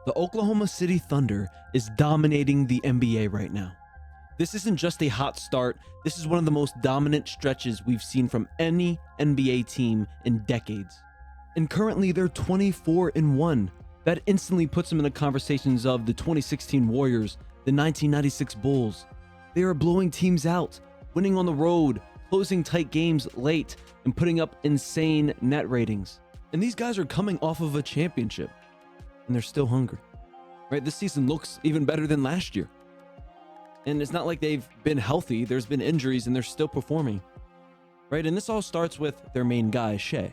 The Oklahoma City Thunder is dominating the NBA right now. This isn't just a hot start, this is one of the most dominant stretches we've seen from any NBA team in decades. And currently they're 24-1. That instantly puts them in the conversations of the 2016 Warriors, the 1996 Bulls. They are blowing teams out, winning on the road, closing tight games late, and putting up insane net ratings. And these guys are coming off of a championship, and they're still hungry, right? This season looks even better than last year. And it's not like they've been healthy. There's been injuries, and they're still performing, right? And this all starts with their main guy, Shai,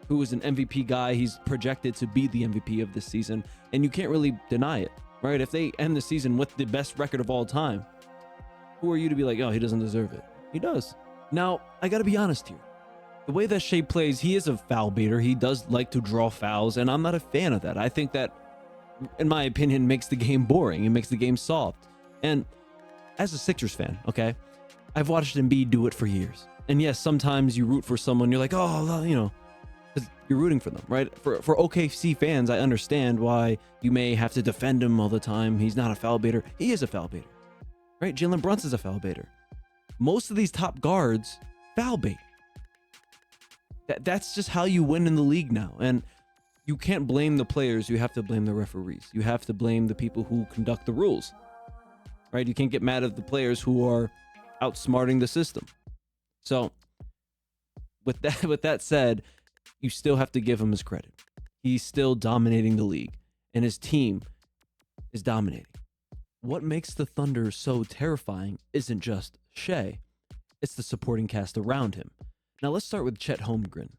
who is an MVP guy. He's projected to be the MVP of this season, and you can't really deny it, right? If they end the season with the best record of all time, who are you to be like, oh, he doesn't deserve it? He does. Now, I got to be honest here. The way that Shai plays, he is a foul baiter. He does like to draw fouls, and I'm not a fan of that. I think that, in my opinion, makes the game boring. It makes the game soft. And as a Sixers fan, okay, I've watched Embiid do it for years. And yes, sometimes you root for someone, you're like, oh, you know, because you're rooting for them, right? For OKC fans, I understand why you may have to defend him all the time. He's not a foul baiter. He is a foul baiter, right? Jalen Brunson's a foul baiter. Most of these top guards foul bait. That's just how you win in the league now. And you can't blame the players. You have to blame the referees. You have to blame the people who conduct the rules, right? You can't get mad at the players who are outsmarting the system. So with that said, you still have to give him his credit. He's still dominating the league, and his team is dominating. What makes the Thunder so terrifying isn't just Shai, it's the supporting cast around him. Now let's start with Chet Holmgren.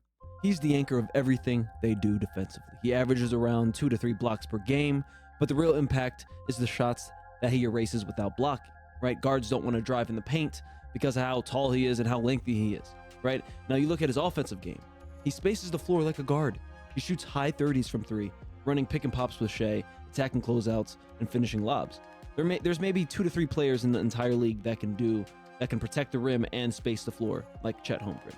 He's the anchor of everything they do defensively. He averages around 2 to 3 blocks per game, but the real impact is the shots that he erases without blocking, right? Guards don't want to drive in the paint because of how tall he is and how lengthy he is, right? Now you look at his offensive game. He spaces the floor like a guard. He shoots high 30s from 3, running pick and pops with Shai, attacking closeouts, and finishing lobs. There's maybe 2 to 3 players in the entire league that can protect the rim and space the floor like Chet Holmgren.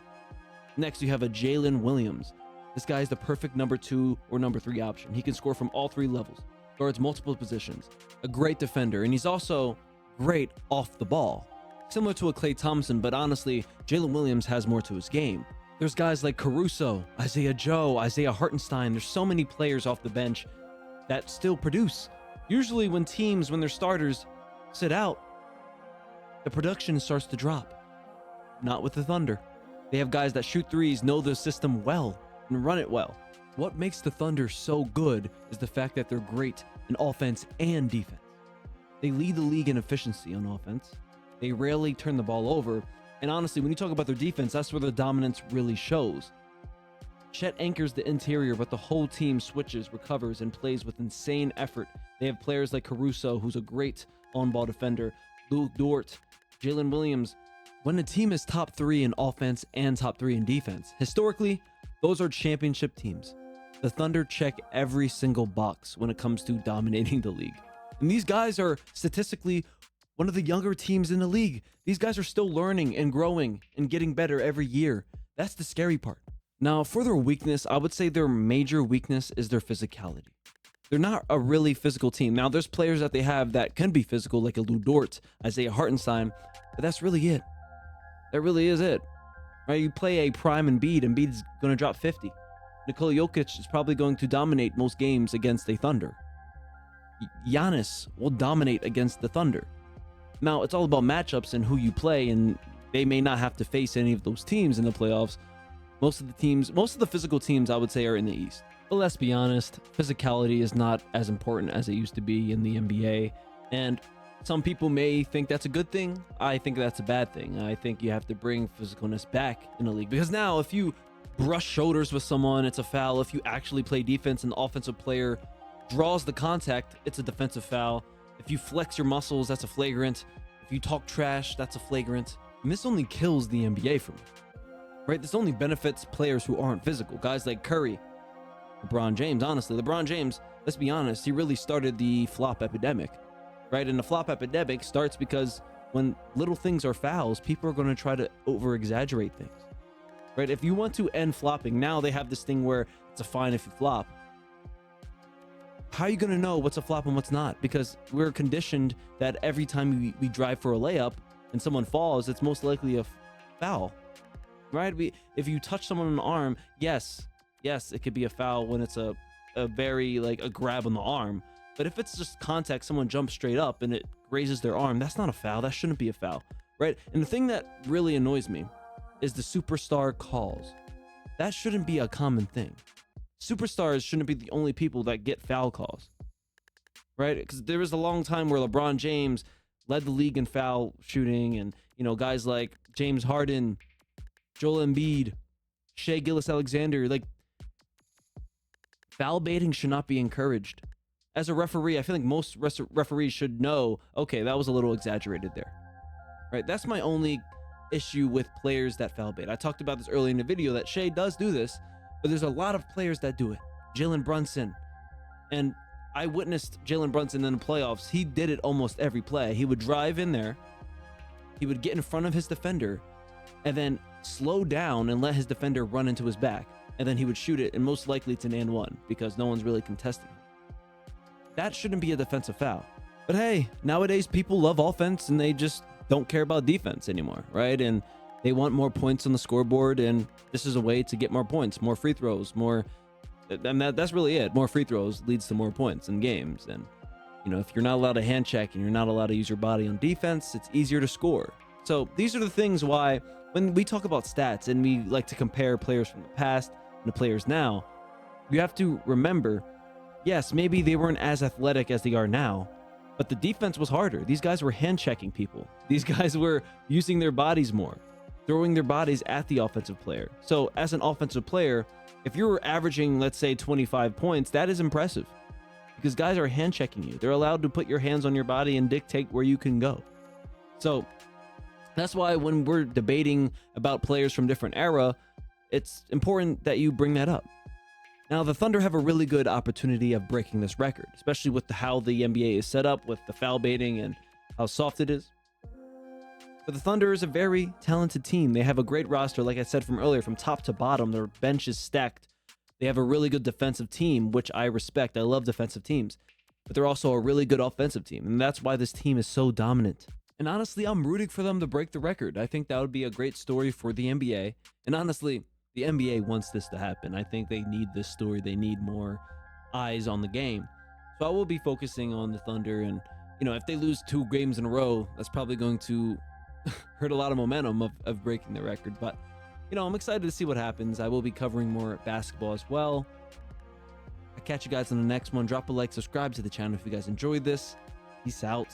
Next, you have a Jalen Williams. This guy is the perfect number 2 or number 3 option. He can score from all 3 levels, guards multiple positions, a great defender, and he's also great off the ball. Similar to a Klay Thompson, but honestly, Jalen Williams has more to his game. There's guys like Caruso, Isaiah Joe, Isaiah Hartenstein. There's so many players off the bench that still produce. Usually when their starters sit out, the production starts to drop. Not with the Thunder. They have guys that shoot threes, know the system well, and run it well. What makes the Thunder so good is the fact that they're great in offense and defense. They lead the league in efficiency on offense. They rarely turn the ball over. And honestly, when you talk about their defense, that's where the dominance really shows. Chet anchors the interior, but the whole team switches, recovers, and plays with insane effort. They have players like Caruso, who's a great on-ball defender, Luke Dort, Jalen Williams. When a team is top 3 in offense and top 3 in defense, historically, those are championship teams. The Thunder check every single box when it comes to dominating the league. And these guys are statistically one of the younger teams in the league. These guys are still learning and growing and getting better every year. That's the scary part. Now, for their weakness, I would say their major weakness is their physicality. They're not a really physical team. Now, there's players that they have that can be physical, like a Lou Dort, Isaiah Hartenstein, but that's really it. That really is it. Right? You play a prime Embiid's going to drop 50. Nikola Jokic is probably going to dominate most games against a Thunder. Giannis will dominate against the Thunder. Now, it's all about matchups and who you play, and they may not have to face any of those teams in the playoffs. Most of the physical teams, I would say, are in the East. But let's be honest, physicality is not as important as it used to be in the NBA. And some people may think that's a good thing. I think that's a bad thing. I think you have to bring physicalness back in the league. Because now, if you brush shoulders with someone, it's a foul. If you actually play defense and the offensive player draws the contact, it's a defensive foul. If you flex your muscles, that's a flagrant. If you talk trash, that's a flagrant. And this only kills the NBA for me, right? This only benefits players who aren't physical. Guys like Curry, LeBron James. Honestly, LeBron James, let's be honest, he really started the flop epidemic, right? And the flop epidemic starts because when little things are fouls, people are going to try to over-exaggerate things, right? If you want to end flopping, now they have this thing where it's a fine if you flop. how are you going to know what's a flop and what's not? Because we're conditioned that every time we drive for a layup and someone falls, it's most likely a foul, right? If you touch someone on the arm, yes, it could be a foul when it's a very like a grab on the arm. But if it's just contact, someone jumps straight up and it grazes their arm, that's not a foul. That shouldn't be a foul, right? And the thing that really annoys me is the superstar calls. That shouldn't be a common thing. Superstars shouldn't be the only people that get foul calls, right? Because there was a long time where LeBron James led the league in foul shooting, and guys like James Harden, Joel Embiid, Shai Gilgeous-Alexander, like foul baiting should not be encouraged. As a referee, I feel like most referees should know, okay, that was a little exaggerated there, right? That's my only issue with players that foul bait. I talked about this earlier in the video that Shai does do this, but there's a lot of players that do it. Jalen Brunson, and I witnessed Jalen Brunson in the playoffs. He did it almost every play. He would drive in there, he would get in front of his defender, and then slow down and let his defender run into his back, and then he would shoot it, and most likely it's an and one because no one's really contesting him. That shouldn't be a defensive foul. But hey, nowadays people love offense and they just don't care about defense anymore, right? And they want more points on the scoreboard, and this is a way to get more points, more free throws, and that's really it. More free throws leads to more points in games. And if you're not allowed to hand check and you're not allowed to use your body on defense, it's easier to score. So these are the things why when we talk about stats and we like to compare players from the past and the players now, you have to remember, yes, maybe they weren't as athletic as they are now, but the defense was harder. These guys were hand checking people. These guys were using their bodies more, throwing their bodies at the offensive player. So as an offensive player, if you're averaging, let's say 25 points, that is impressive because guys are hand checking you. They're allowed to put your hands on your body and dictate where you can go. So that's why when we're debating about players from different era, it's important that you bring that up. Now, the Thunder have a really good opportunity of breaking this record, especially with how the NBA is set up with the foul baiting and how soft it is. But the Thunder is a very talented team. They have a great roster, like I said from earlier, from top to bottom. Their bench is stacked. They have a really good defensive team, which I respect. I love defensive teams. But they're also a really good offensive team, and that's why this team is so dominant. And honestly, I'm rooting for them to break the record. I think that would be a great story for the NBA. And honestly, the NBA wants this to happen. I think they need this story. They need more eyes on the game. So I will be focusing on the Thunder. And, if they lose 2 games in a row, that's probably going to hurt a lot of momentum of breaking the record. But, I'm excited to see what happens. I will be covering more basketball as well. I'll catch you guys in the next one. Drop a like, subscribe to the channel if you guys enjoyed this. Peace out.